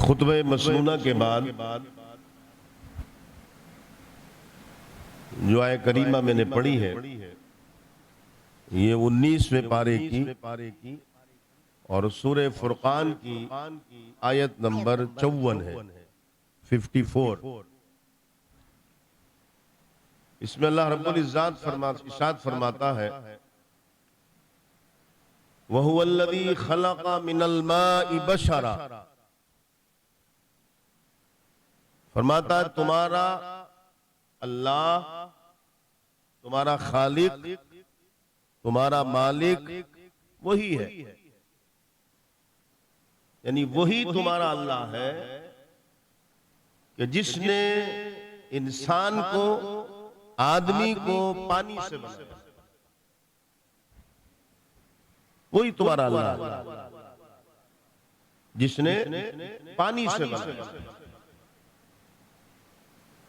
खुतबे मसनूना के बाद जो आय करीमा मैंने पढ़ी है ये 19वें पारे की और सूरे फुरकान की आयत नंबर 54 है, 54। इसमें अल्लाह रब्बुल इज्जत इरशाद फरमाता है, वहुवल्लज़ी खलक़ा मिनल माइ बशरा, फरमाता है तुम्हारा अल्लाह, तुम्हारा खालिक, तुम्हारा मालिक वही है, यानी वही तुम्हारा अल्लाह है कि जिसने इंसान को, आदमी को पानी से बनाया। वही तुम्हारा अल्लाह है जिसने पानी से बनाया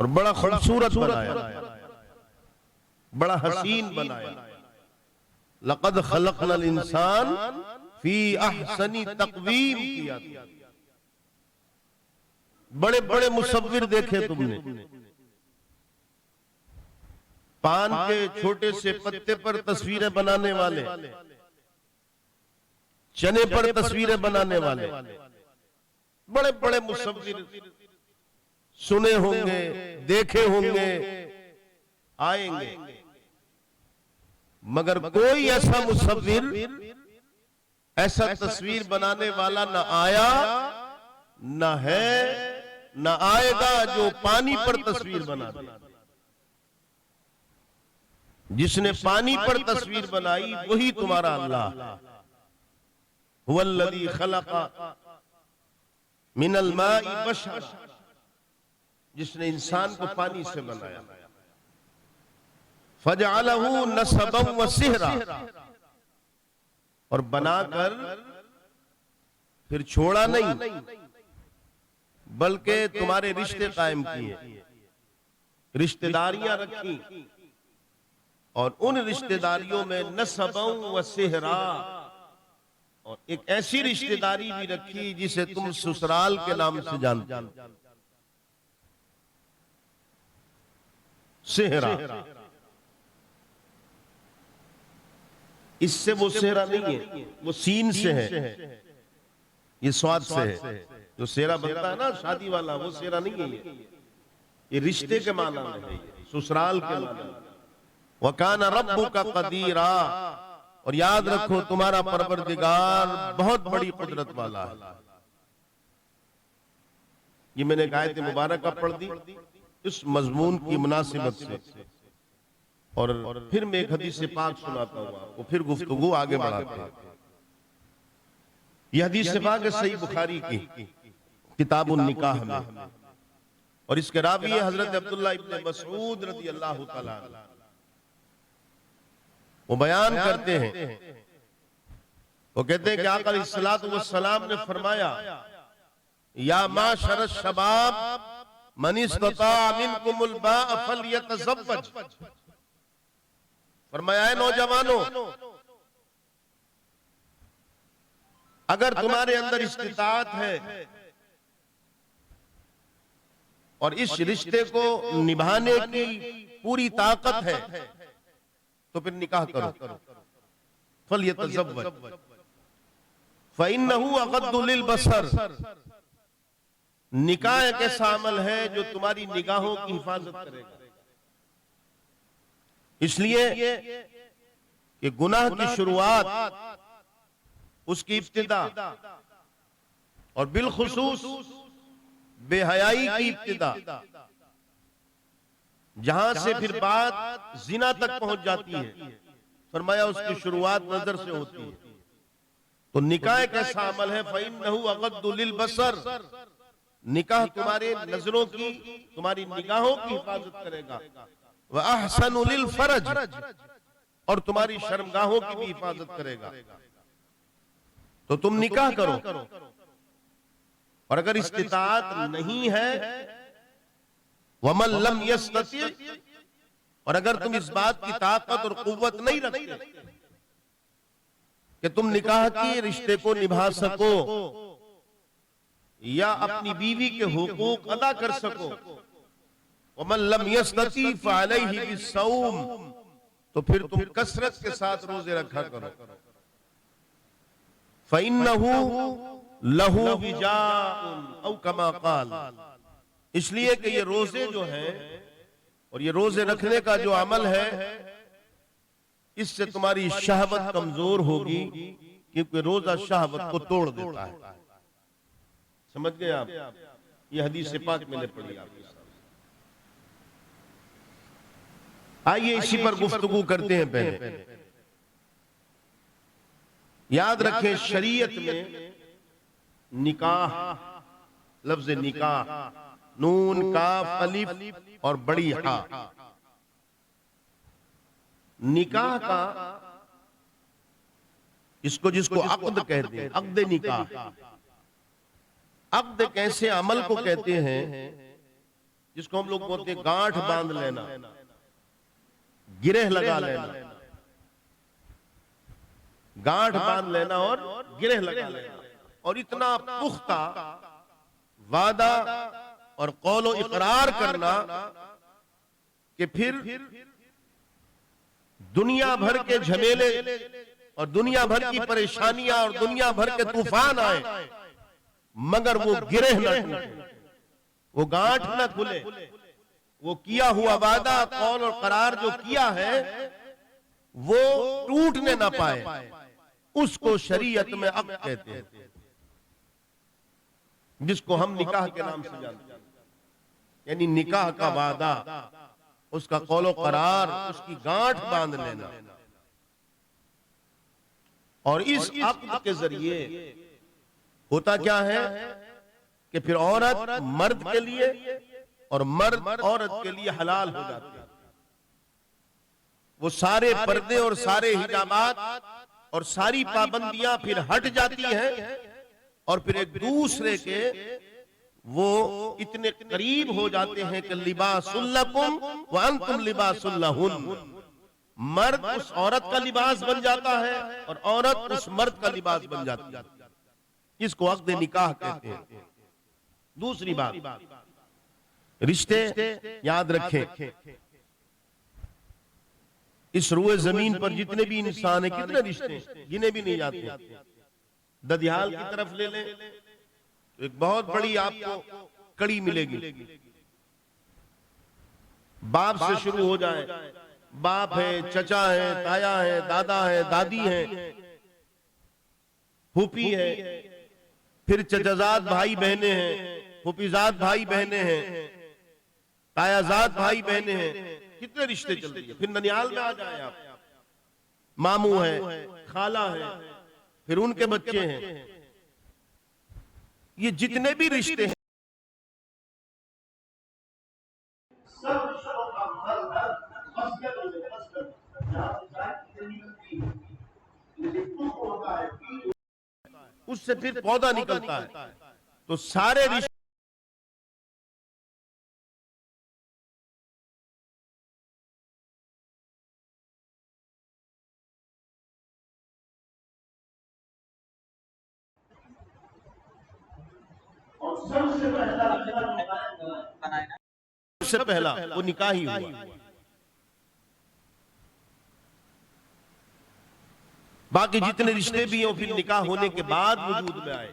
और बड़ा खूबसूरत बनाया, बड़ा हसीन बनाया। लक़द खलक़नल इंसान फी अहसनी तक़वीम किया। बड़े बड़े मुसव्विर देखे तुमने, पान के छोटे से पत्ते पर तस्वीरें बनाने वाले, चने पर तस्वीरें बनाने वाले, बड़े बड़े मुसव्विर सुने होंगे, देखे होंगे, आएंगे, मगर कोई ऐसा मुसव्विर, ऐसा तस्वीर बनाने वाला न आया, न है, न आएगा जो पानी पर तस्वीर बना दे। जिसने पानी पर तस्वीर बनाई वही तुम्हारा अल्लाह। हुवल्लज़ी खलक़ा मिनल माइ बशरा, जिसने इंसान को पानी से बनाया। फजअलहू नसबन व सिहरा, और बनाकर फिर छोड़ा नहीं बल्कि तुम्हारे रिश्ते कायम किए, रिश्तेदारियां रखी, और उन रिश्तेदारियों में नसबन व सिहरा, और एक ऐसी रिश्तेदारी भी रखी जिसे तुम ससुराल के नाम से जानते हो, सेहरा। इससे वो सेहरा नहीं है, वो सीन से है, ये स्वाद से है। जो सेहरा बनता है ना शादी वाला, वो सेहरा नहीं है, ये रिश्ते के माना है, ससुराल के माना। वकान रब्बुका क़दीरा, और याद रखो तुम्हारा परवरदिगार बहुत बड़ी कुदरत वाला है। ये मैंने एक आयत मुबारक पढ़ दी इस मजमून की मुनासिबत से, और फिर मैं एक हदीस पाक सुनाता हूँ, वो फिर गुफ्तगू आगे बढ़ाते हैं। यह हदीस पाक है सही बुखारी की किताबुन निकाह में, और इसके रावी है हजरत अब्दुल्लाह इब्न मसऊद रज़ी अल्लाह तआला अन्हु। वो बयान करते हैं, वो कहते हैं कि आका अलैहिस्सलातु वस्सलाम ने फरमाया, या माशर शबाब मन इस्तता मिनकुमुल बाअ फलयतज़व्वज, फरमाया है नौजवानों, अगर तुम्हारे अंदर इस्तिताअत है और इस रिश्ते को निभाने की पूरी ताकत है तो फिर निकाह करो। फलयतज़व्वज फ़इन्नहु अग़द्दु लिलबसर, निकाह एक ऐसा अमल है जो तुम्हारी निगाहों की हिफाजत करेगा। इसलिए कि गुनाह की शुरुआत, उसकी इब्तिदा, और बिलखुसूस बेहयाई की इब्तिदा, जहां से फिर बात जिना तक पहुंच जाती है, फरमाया उसकी शुरुआत नजर से होती है। तो निकाह एक ऐसा अमल है, फ़इन्नहु अग़द्दु लिलबसर, निकाह तुम्हारे नजरों की, तुम्हारी निगाहों की हिफाजत करेगा। व अहसनु लिल फरज, और तुम्हारी शर्मगाहों की भी हिफाजत करेगा। तो तुम निकाह करो, और अगर इस्तिताअत नहीं है, वमन लम यस्तति, और अगर तुम इस बात की ताकत और कुव्वत नहीं रखते कि तुम निकाह की रिश्ते को निभा सको, या अपनी बीवी के हुकूक अदा कर सको, वमन लम यस्तती फअलैहि बिस्सौम, तो फिर तुम कसरत के साथ रोजे रखा करो। फइन्नहु लहू विजाउन औ कमा काल, इसलिए कि ये रोजे जो है और ये रोजे रखने का जो अमल है, इससे तुम्हारी शहवत कमजोर होगी, क्योंकि रोजा शहवत को तोड़ देता है। समझ गए आप? ये हदीस पाक मैंने पढ़ी आपके साथ। आइए इसी पर गुफ्तगू करते हैं। पहले याद रखें, शरीयत में निकाह, लफ्ज निकाह, नून काफ अलिफ और बड़ी हा, निकाह का इसको जिसको अक्द कहते हैं, अक्द निकाह, अक्द कैसे अमल को कहते हैं जिसको हम लोग बोलते हैं गांठ बांध लेना, गिरह लगा लेना, गांठ बांध लेना और गिरह लगा लेना, और इतना पुख्ता वादा और कौलो इकरार करना कि फिर दुनिया भर के झमेले और दुनिया भर की परेशानियां और दुनिया भर के तूफान आए, मगर वो गिरह न टूटे, वो गांठ न खुले, वो किया हुआ वादा कौल और करार जो किया है वो टूटने ना पाए, उसको शरीयत में अक्द कहते हैं, जिसको हम निकाह के नाम से जानते हैं। यानी निकाह का वादा, उसका कौलो करार, उसकी गांठ बांध लेना। और इस अक्द के जरिए होता क्या है कि फिर औरत मर्द के लिए और मर्द औरत के लिए हलाल हो जाती है। वो सारे पर्दे और सारे हिजाबात और सारी पाबंदियां फिर हट जाती हैं, और फिर एक दूसरे के वो इतने करीब हो जाते हैं कि लिबासुल लकुम व अंतुम लिबासुल लहुन, मर्द उस औरत का लिबास बन जाता है और औरत उस मर्द का लिबास बन जाती है। इसको अक्द निकाह कहते हैं। दूसरी बात, रिश्ते याद रखें, इस रुए जमीन पर जितने भी इंसान है, कितने रिश्ते गिने भी नहीं जाते। ददियाल की तरफ ले लें तो एक बहुत बड़ी आपको कड़ी मिलेगी। बाप से शुरू हो जाए, बाप है, चचा है, ताया है, दादा है, दादी है, फूफी है, फिर चचाजाद भाई बहने हैं, फूफीजाद भाई बहने हैं, तायाजाद भाई बहने हैं, कितने रिश्ते चलते हैं। फिर ननियाल में आ जाए आप, मामू है, खाला है, फिर उनके बच्चे हैं, ये जितने भी रिश्ते हैं उससे फिर पौधा निकलता है। तो सारे रिश्ते सबसे पहला वो निकाह ही हुआ। बाकी जितने रिश्ते भी हो फिर निकाह होने के बाद वजूद में आए।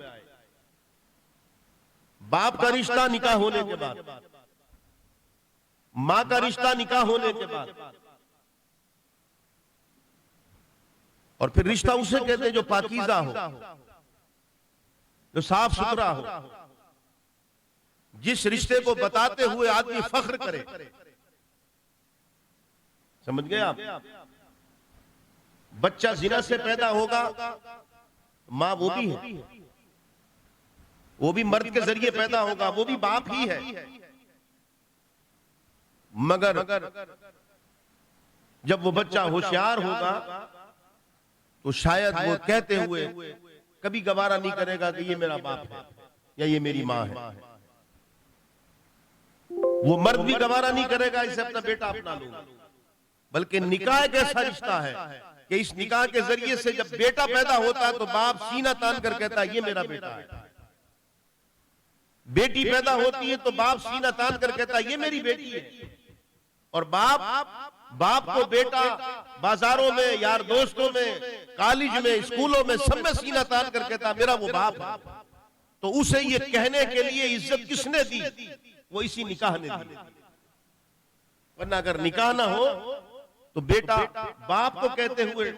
बाप का रिश्ता निकाह होने के बाद, मां का रिश्ता निकाह होने के बाद, और फिर रिश्ता उसे कहते हैं जो पाकीज़ा हो, जो साफ सुथरा हो, जिस रिश्ते को बताते हुए आदमी फख्र करे। समझ गए आप? बच्चा जिना से पैदा होगा, मां वो भी है, वो भी मर्द के जरिए पैदा होगा, वो भी बाप ही है, मगर जब वो बच्चा होशियार होगा तो शायद वो कहते हुए कभी गवारा नहीं करेगा कि ये मेरा बाप है या ये मेरी मां है। वो मर्द भी गवारा नहीं करेगा इसे अपना बेटा अपना लूंगा, बल्कि निकाह एक ऐसा रिश्ता है कि इस निकाह के जरिए से जब बेटा पैदा होता है तो बाप सीना तान कर कहता है ये मेरा बेटा है। बेटी पैदा होती है तो बाप सीना तान कर कहता है ये मेरी बेटी है, और बाप को बेटा बाजारों में, यार दोस्तों में, कॉलेज में, स्कूलों में, सब में सीना तान कर कहता मेरा वो बाप है। तो उसे ये कहने के लिए इज्जत किसने दी? वो इसी निकाह ने दी। वरना अगर निकाह ना हो तो बेटा बाप को कहते हुए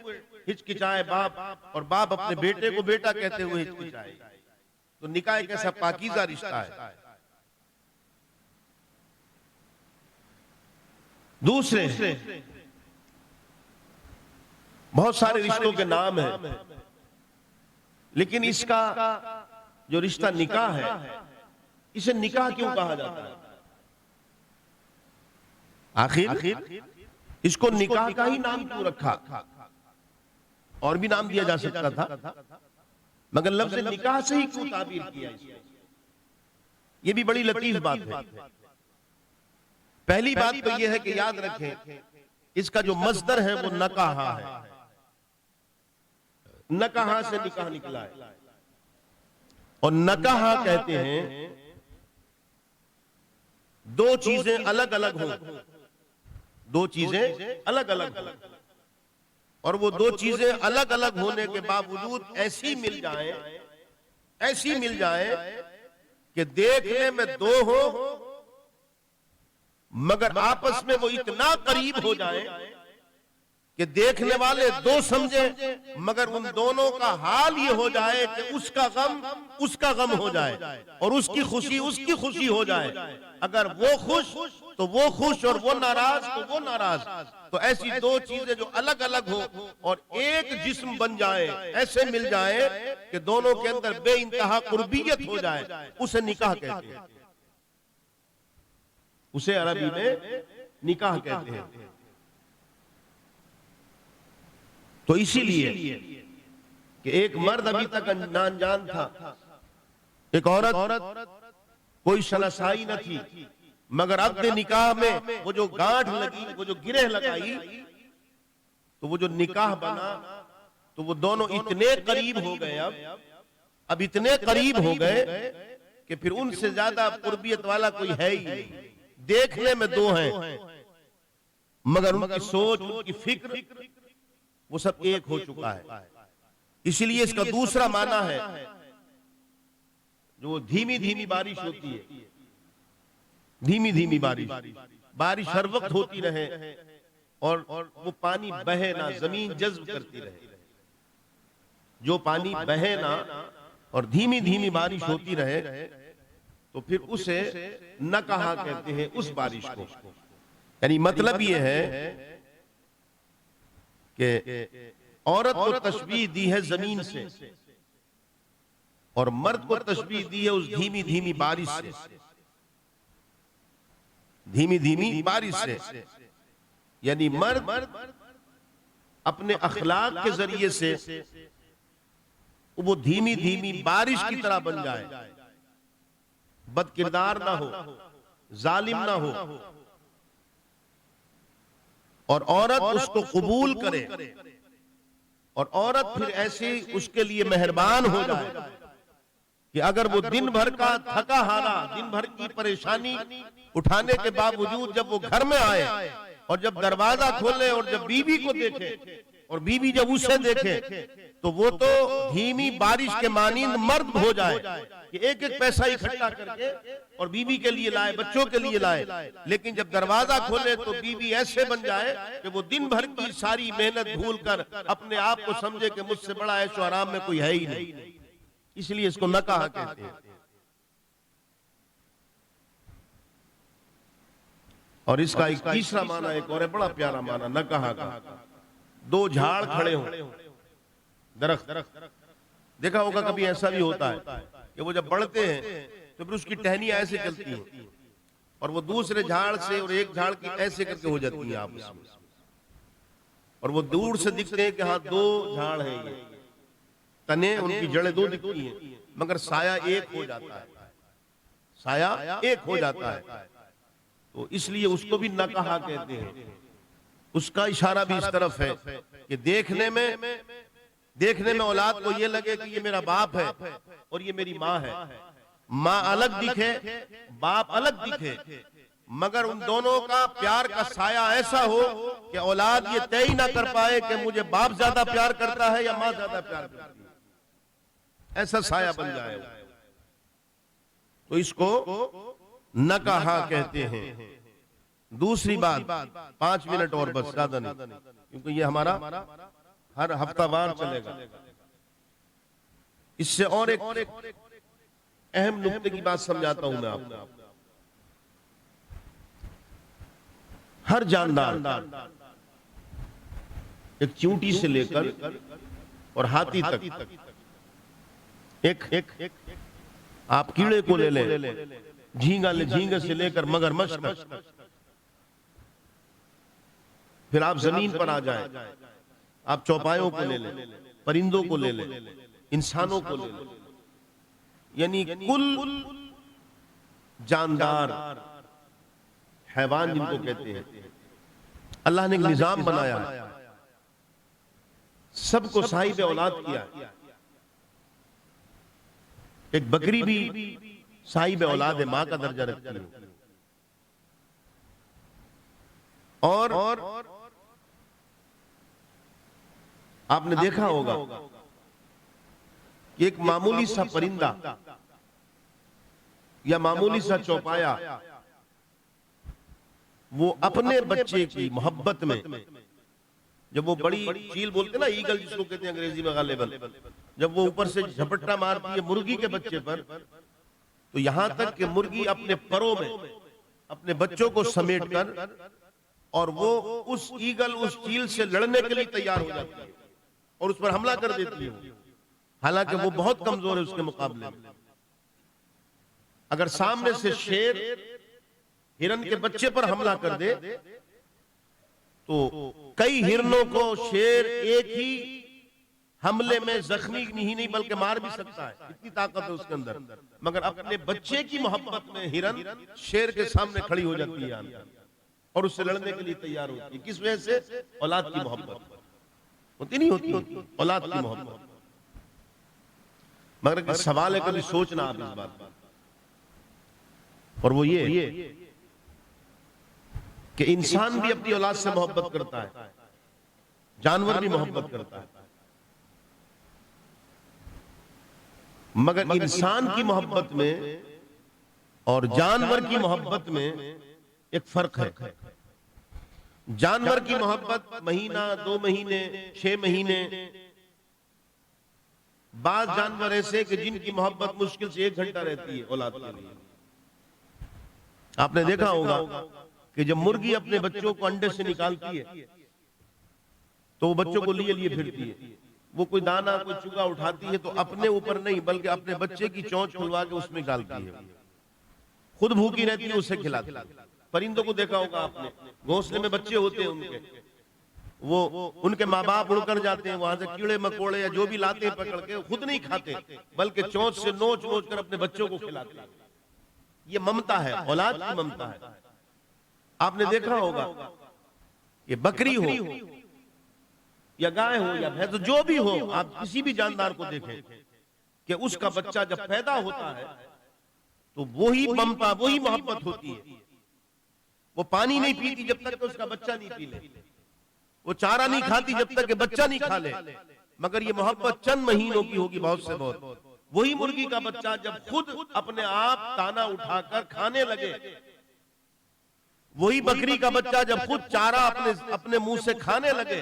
हिचकिचाए बाप, और बाप अपने बेटे को बेटा कहते हुए हिचकिचाए। तो निकाह एक ऐसा पाकीज़ा रिश्ता है। दूसरे बहुत सारे रिश्तों के नाम हैं, लेकिन इसका जो रिश्ता निकाह है, इसे निकाह क्यों कहा जाता है? आखिर इसको निकाह का ही नाम क्यों रखा? और भी नाम दिया जा सकता था, मगर लफ्ज़ निकाह से ही क्यों ताबीर किया? यह भी बड़ी लतीफ बात है। पहली बात तो यह है कि याद रखें, इसका जो मस्दर है वो नकाहा है। नकाहा से निकाह निकला है, और नकाहा कहते हैं दो चीजें अलग अलग हो, दो चीजें अलग अलग हो, और वो दो चीजें अलग अलग होने के बावजूद ऐसी मिल जाए कि देखने में दो हो मगर आपस में वो इतना करीब हो जाए कि देखने वाले दो समझे, मगर उन दोनों का हाल ये हो जाए कि उसका गम हो जाए, और उसकी खुशी हो जाए। अगर वो खुश तो वो खुश, और वो नाराज तो वो नाराज। तो ऐसी दो चीजें जो अलग अलग हो और एक जिस्म बन जाए, ऐसे मिल जाए कि दोनों के अंदर बेइंतहा कुर्बियत हो जाए, उसे निकाह कहते हैं। उसे अरबी में निकाह कहते हैं। तो इसीलिए कि एक मर्द अभी तक अनजान था, एक औरत कोई शनासाई न थी, मगर अब निकाह में वो जो गांठ लगी, वो जो गिरह लगाई, तो वो जो निकाह बना, तो वो दोनों इतने करीब हो गए, अब इतने करीब हो गए कि फिर उनसे ज्यादा कुर्बियत वाला कोई है ही नहीं। देखने में दो हैं, मगर उनकी सोच, उनकी फिक्र, वो सब एक हो चुका है। इसीलिए इसका दूसरा माना है जो धीमी धीमी बारिश होती है, धीमी धीमी बारिश हर वक्त होती रहे और वो पानी बहे ना, जमीन जज्ब करती रहे। जो पानी बहे ना और धीमी धीमी बारिश होती रहे, तो फिर उसे नकाहा कहते हैं उस बारिश को। यानी मतलब ये है कि औरत को तशबीह दी है जमीन से, और मर्द को तशबीह दी है उस धीमी धीमी बारिश से, धीमी धीमी बारिश से। यानी मर्द अपने अखलाक के जरिए से वो धीमी धीमी बारिश की तरह बन जाए, बदकिरदार ना हो, जालिम ना हो, और औरत उसको कबूल करे, और औरत फिर ऐसे उसके लिए मेहरबान हो जाए कि अगर वो दिन भर का थका हारा, दिन भर की परेशानी उठाने के बावजूद जब वो घर में आए और जब दरवाजा खोले और जब बीवी को देखे और बीवी जब उसे देखे, तो वो तो धीमी बारिश के मानींद मर्द हो जाए कि एक एक पैसा इकट्ठा करके और बीवी के लिए लाए, बच्चों के लिए लाए। लेकिन जब दरवाजा खोले तो बीवी ऐसे बन जाए कि वो दिन भर की सारी मेहनत भूलकर अपने आप को समझे कि मुझसे बड़ा ऐशो आराम में कोई है ही नहीं। इसलिए इसको नकाह कहते हैं। और इसका एक तीसरा माना एक और है, बड़ा प्यारा माना नकाह का। दो झाड़ खड़े हो, दरख्त, देखा होगा कभी ऐसा भी होता है कि वो जब बढ़ते हैं तो फिर उसकी टहनियां ऐसे चलती हैं और वो दूसरे झाड़ से और एक झाड़ की ऐसे करके हो जाती है आपस में, और वो दूर से दिखते हैं कि हाँ दो झाड़ हैं, ये तने उनकी जड़ें दो दिखती हैं, मगर साया एक हो जाता है, साया एक हो जाता है। तो इसलिए उसको भी नकाहा कहते हैं। उसका इशारा भी इस तरफ है कि देखने में औलाद को ये लगे कि ये मेरा बाप है और ये मेरी माँ है, माँ अलग दिखे, बाप अलग दिखे, मगर उन दोनों का प्यार का साया ऐसा हो कि औलाद ये तय ना कर पाए कि मुझे बाप ज्यादा प्यार करता है या माँ ज्यादा प्यार करती है, ऐसा साया बन जाए। तो इसको नकाहा कहते हैं। दूसरी बात, 5 मिनट और बस, ज्यादा नहीं, क्योंकि ये हमारा हर हफ्तावार चलेगा। इससे और एक अहम नुक्ते की बात समझाता हूं मैं आपको। हर जानदार, एक चींटी से लेकर और हाथी तक, एक आप कीड़े को ले लें, झींगे से लेकर मगरमच्छ तक, फिर आप जमीन पर आ जाएं, आप चौपायों को ले लें, परिंदों को ले लें, इंसानों को ले लें, यानी कुल जानदार हैवान जिनको कहते हैं, अल्लाह ने एक निजाम बनाया, सबको साहिब औलाद किया। एक बकरी भी साहिब औलाद है, मां का दर्जा रखती है। और आपने देखा होगा कि एक मामूली सा परिंदा या मामूली सा चौपाया वो अपने बच्चे की मोहब्बत में, जब वो बड़ी चील बोलते ना, ईगल जिसको कहते हैं अंग्रेजी में गालिबन, जब वो ऊपर से झपट्टा मारती है मुर्गी के बच्चे पर, तो यहां तक कि मुर्गी अपने परों में अपने बच्चों को समेट कर और वो उस ईगल, उस चील से लड़ने के लिए तैयार हो जाती है और उस पर हमला कर देती है, हालांकि वो बहुत कमजोर है उसके मुकाबले में। अगर सामने से शेर हिरन के बच्चे पर हमला कर दे तो कई हिरनों को शेर एक ही हमले में जख्मी ही नहीं बल्कि मार भी सकता है, इतनी ताकत है उसके अंदर। मगर अपने बच्चे की मोहब्बत में हिरन शेर के सामने खड़ी हो जाती है और उससे लड़ने के लिए तैयार होती है। किस वजह से? औलाद की मोहब्बत होती नहीं होती, औलाद की मोहब्बत। मगर सवाल है, कभी सोचना आप इस बात पर, और वो ये कि इंसान भी अपनी औलाद से मोहब्बत करता है, जानवर भी मोहब्बत करता है, मगर इंसान की मोहब्बत में और जानवर की मोहब्बत में एक फर्क है। जानवर की मोहब्बत महीना, 2 महीने, 6 महीने, बाद जानवर ऐसे कि जिनकी मोहब्बत मुश्किल से 1 घंटा रहती है औलाद के लिए। आपने देखा होगा कि जब मुर्गी अपने बच्चों को अंडे से निकालती है तो वो बच्चों को लिए लिए फिरती है। वो कोई दाना, कोई चुगा उठाती है तो अपने ऊपर नहीं बल्कि अपने बच्चे की चोंच खुलवा के उसमें डालती है। खुद भूखी रहती है, उसे खिलाती है। परिंदों को देखा होगा आपने, घोंसले में बच्चे होते हैं उनके, वो उनके माँ बाप उड़कर जाते हैं, वहां से कीड़े मकोड़े या जो भी लाते हैं पकड़ के, खुद नहीं खाते बल्कि चोंच से नोच नोच कर अपने बच्चों को खिलाते हैं। ये ममता है, औलाद की ममता है। आपने देखा होगा ये बकरी हो या गाय हो या भैंस, तो जो भी हो, आप किसी भी जानदार को देखें कि उसका बच्चा जब पैदा होता है तो वही ममता, वही मोहब्बत होती है। वो पानी नहीं पीती जब तक कि उसका बच्चा नहीं पी ले, वो चारा नहीं खाती जब तक कि बच्चा नहीं खा ले। मगर ये मोहब्बत चंद महीनों की होगी, बहुत से बहुत। वही मुर्गी का बच्चा जब खुद अपने आप दाना उठाकर खाने लगे, वही बकरी का बच्चा जब खुद चारा अपने मुंह से खाने लगे,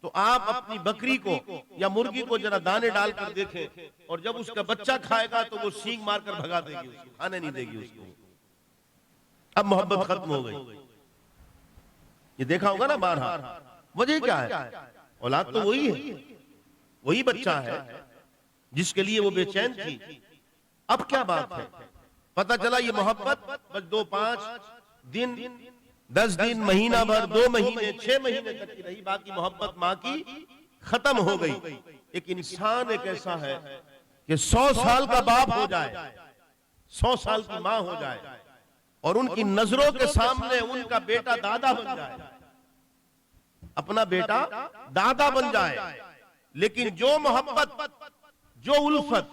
तो आप अपनी बकरी को या मुर्गी को जरा दाने डालकर देखें, और जब उसका बच्चा खाएगा तो वो सींग मारकर भगा देगी, उसको खाने नहीं देगी उसको। अब मोहब्बत खत्म हो गई। ये देखा होगा ना बारहा। वजह क्या है? औलाद तो वही है, वही बच्चा है जिसके लिए वो बेचैन थी। अब क्या बात है? पता चला ये मोहब्बत बस 2-5 दिन, 10 दिन, महीना भर, 2 महीने, 6 महीने तक की रही, बाकी मोहब्बत माँ की खत्म हो गई। एक इंसान एक ऐसा है कि 100 साल का बाप हो जाए, 100 साल की माँ हो जाए, और उनकी नजरों के सामने उनका बेटा दादा बन जाए, अपना बेटा दादा बन जाए, लेकिन जो मोहब्बत, जो उल्फत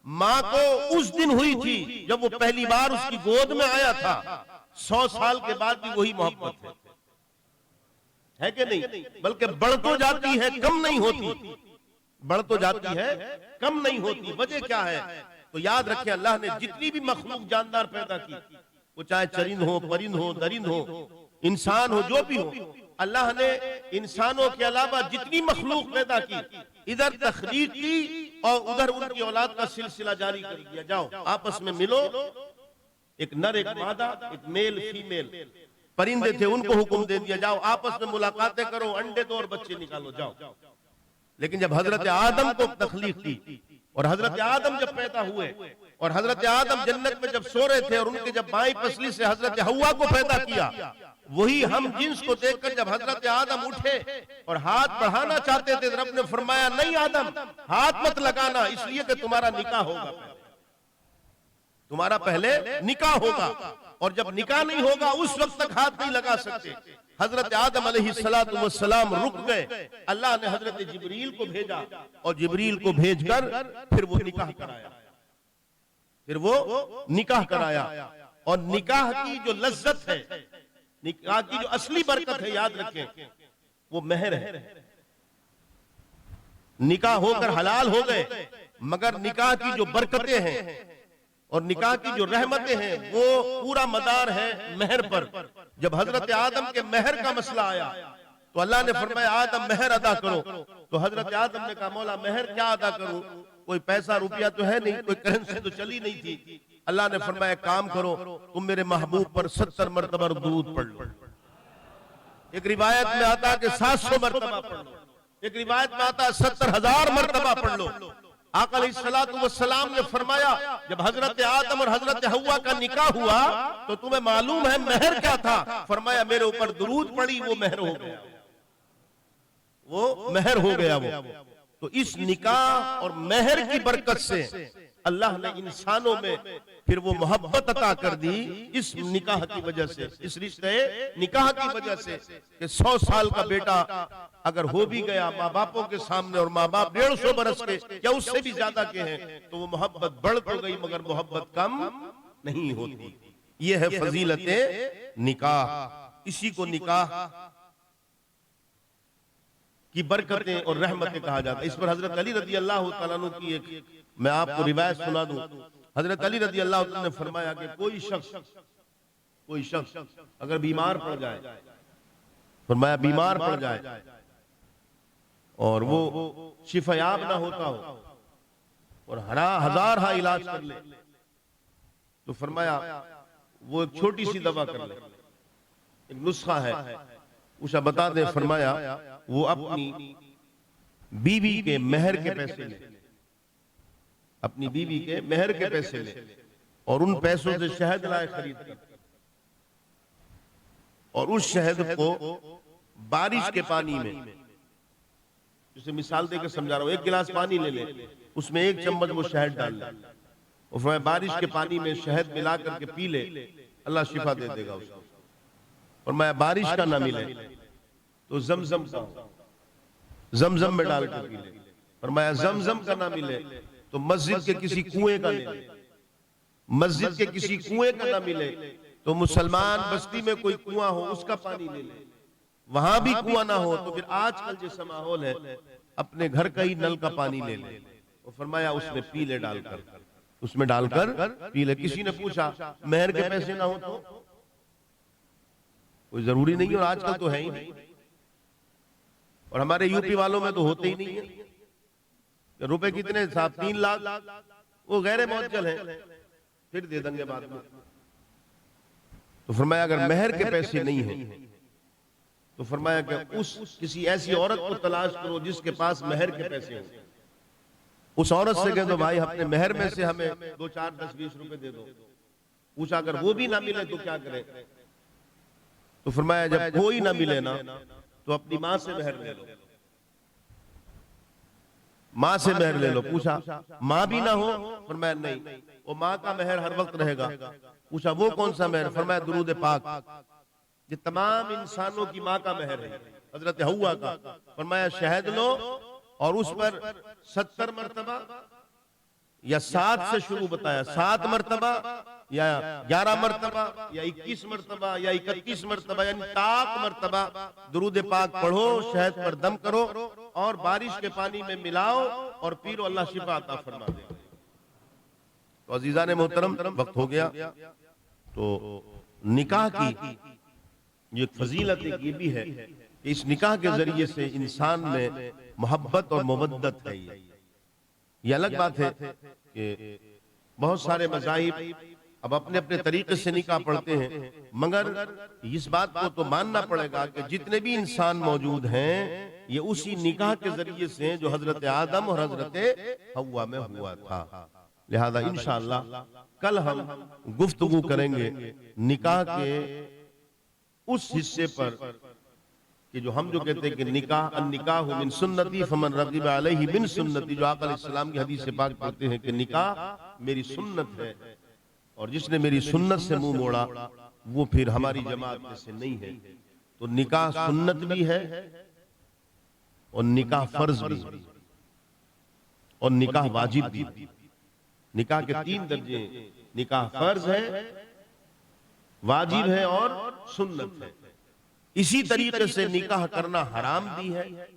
मां को उस दिन हुई थी जब वो पहली बार उसकी गोद में आया था। 100 साल के बाद भी वही मोहब्बत है कि नहीं? बल्कि बढ़ तो जाती है, कम नहीं होती। बढ़ तो जाती है, कम नहीं होती। वजह क्या है? तो याद रखें, अल्लाह ने जितनी भी मखलूक जानदार पैदा की, वो चाहे चरिंद हो, परिंद हो, दरिंद हो, इंसान हो, जो भी हो, अल्लाह ने इंसानों के अलावा जितनी मखलूक पैदा की, इधर तखलीक की और उधर उनकी औलाद का सिलसिला जारी कर दिया। जाओ आपस में मिलो, एक नर एक मादा, एक मेल फीमेल। परिंदे थे, उनको हुक्म दे दिया जाओ आपस में मुलाकातें करो, अंडे दो और बच्चे निकालो, जाओ। लेकिन जब हजरत आदम को तखलीक की और हजरत आदम जब पैदा हुए और हजरत आदम जन्नत में जब सो रहे थे और उनके जब बाई पसली से हजरत हव्वा को पैदा किया, वही हम जिन्स को देखकर जब हजरत आदम उठे और हाथ बढ़ाना चाहते थे, रब ने फरमाया नहीं आदम, हाथ मत लगाना, इसलिए कि तुम्हारा निकाह होगा, तुम्हारा पहले निकाह होगा, और जब निकाह नहीं होगा उस वक्त तक हाथ नहीं लगा सकते। हजरत आदम अलैहिस्सलातु वस्सलाम रुक गए। अल्लाह ने हजरत जिब्रील को भेजा और जिब्रील को भेजकर फिर वो निकाह कराया, और निकाह की जो लज्जत है, निकाह की जो असली बरकत है, याद रखें, वो मेहर है। निकाह होकर हलाल हो गए, मगर निकाह की जो बरकतें हैं और निकाह की जो रहमतें हैं, वो पूरा मदार है मेहर पर। जब हजरत आदम के मेहर का मसला आया तो अल्लाह ने फरमाया आदम मेहर अदा करो। तो हजरत आदम ने कहा मौला मेहर क्या अदा करूं, कोई पैसा रुपया तो है नहीं, कोई करेंसी तो चली नहीं थी। अल्लाह ने फरमाया काम करो, तुम मेरे महबूब पर 70 मरतबा दुरूद पढ़ लो। एक रिवायत में आता है कि 700 मरतबा पढ़ लो, एक रिवायत में आता है 70,000 मरतबा पढ़ लो। आका अलैहिस्सलातु वस्सलाम ने फरमाया जब हजरत आदम और हजरत हव्वा का निकाह हुआ तो तुम्हें मालूम है मेहर क्या था? फरमाया मेरे ऊपर दुरूद पड़ी, वो मेहर हो गया, वो मेहर हो गया वो। तो इस निकाह और मेहर की बरकत से अल्लाह ने इंसानों में फिर वो मोहब्बत अता कर दी, इस निकाह की वजह से, इस रिश्ते निकाह की वजह से कि 100 साल का बेटा अगर हो भी गया माँ बापों के सामने और माँ बाप 150 बरस के या उससे भी ज्यादा के हैं, तो वो मोहब्बत बढ़ तो गई मगर मोहब्बत कम नहीं होती। ये है फजीलत निकाह। इसी को निकाह की बरकतें और रहमतें कहा जाता है। इस पर हजरत अली रजी अल्लाह तआला अन्हु की एक मैं आपको रिवायत सुना दूं। हजरत अली रजी अल्लाह तआला ने फरमाया कि कोई शख्स अगर बीमार पड़ जाए, फरमाया बीमार पड़ जाए और वो शिफायाब ना होता हो और हजार इलाज कर ले, तो फरमाया वो एक छोटी सी दवा कर ले, एक नुस्खा है, उसे बता दे। फरमाया वो अपनी बीवी के मेहर के पैसे ले, अपनी बीवी के मेहर के पैसे ले और उन पैसों से शहद लाए खरीद कर, और उस शहद को बारिश के पानी में, जैसे मिसाल देकर समझा रहा हूं, एक गिलास पानी ले ले, उसमें 1 चम्मच वो शहद डाल ले और फिर बारिश के पानी में शहद मिला करके पी ले, अल्लाह शिफा दे देगा उसको। और मैं बारिश का ना मिले तो जमजम में डाल कर पी ले, और मैं जमजम का ना मिले तो मस्जिद के किसी कुएं का ले ले, मस्जिद के किसी कुएं का ना मिले तो मुसलमान बस्ती में कोई कुआं हो उसका पानी ले ले, वहां भी कुआं ना हो तो फिर आजकल जैसा माहौल है अपने घर का ही नल का पानी ले ले। और फरमाया उसमें पी ले, डालकर उसमें डालकर पी ले। किसी ने पूछा मेहर के पैसे ना हो तो? कोई जरूरी नहीं है, और आजकल तो है ही नहीं, और हमारे यूपी वालों में तो होते ही नहीं है। रुपए कितने साहब? 3 लाख, वो गैर मुअज्जल है, फिर दे देंगे बाद में। तो फरमाया अगर मेहर के पैसे नहीं है तो फरमाया कि उस किसी ऐसी औरत को तलाश करो जिसके पास मेहर के पैसे हो, उस औरत से कह दो भाई अपने मेहर में से हमें 2, 4, 10, 20 रुपए दे दो। पूछा अगर वो भी ना मिले तो क्या करें? तो फरमाया जब कोई ना मिले ना तो अपनी मां से मेहर ले लो, मां से मेहर ले लो। पूछा मां भी ना हो? फरमाया नहीं, वो मां का मेहर हर वक्त रहेगा। पूछा वो कौन सा मेहर? फरमाया दुरूद पाक, ये तमाम इंसानों की मां का मेहर है, हजरत हव्वा का। फरमाया शहद लो और उस पर 70 मरतबा या 7 से शुरू बताया, 7 मरतबा या 11 मरतबा या 21 मरतबा या 31 मरतबा, यानी ताक मरतबा दुरूद पाक पढ़ो, शहद पर दम करो और बारिश के पानी में मिलाओ और पीरो, अल्लाह शिफा अता फरमा दे। तो अजीजान मोहतरम, वक्त हो गया। तो निकाह की ये फजीलत एक ये भी है कि इस निकाह के जरिए से इंसान में मोहब्बत और मोवद्दत है। ये अलग बात है कि बहुत सारे मज़ाहिब अब अपने अपने तरीके से निकाह पढ़ते हैं, मगर इस बात को तो मानना पड़ेगा कि जितने भी इंसान मौजूद हैं ये उसी निकाह के जरिए से हैं जो हजरत आदम और हजरत हव्वा में हुआ था। लिहाजा इंशाअल्लाह कल हम गुफ्तगू करेंगे निकाह के उस हिस्से पर कि जो हम जो कहते हैं कि निकाह अन्निकाह मिन सुन्नती फमन रग़िब अलैहि मिन सुन्नती, जो आका अलैहिस्सलाम की हदीस से पाक पढ़ते हैं कि निकाह मेरी सुन्नत है और जिसने मेरी सुन्नत से मुंह मोड़ा वो फिर हमारी जमात में से नहीं है। तो निकाह सुन्नत भी है और निकाह फर्ज भी है और निकाह वाजिब भी। निकाह के 3 दर्जे, निकाह फर्ज है, वाजिब है और सुन्नत है। इसी तरीके से निकाह करना हराम भी है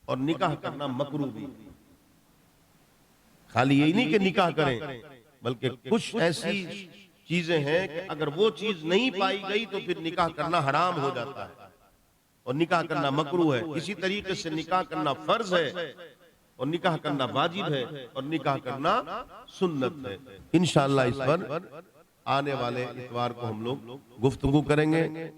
और निकाह करना मकरूह भी। खाली यही नहीं कि निकाह करें, बल्कि कुछ ऐसी चीजें हैं कि अगर वो चीज नहीं पाई गई तो फिर निकाह करना हराम हो जाता है और निकाह करना मकरूह है। इसी तरीके से निकाह करना फर्ज है और निकाह करना वाजिब है और निकाह करना सुन्नत है। इंशाअल्लाह इस पर आने वाले इतवार को हम लोग गुफ्तगू करेंगे।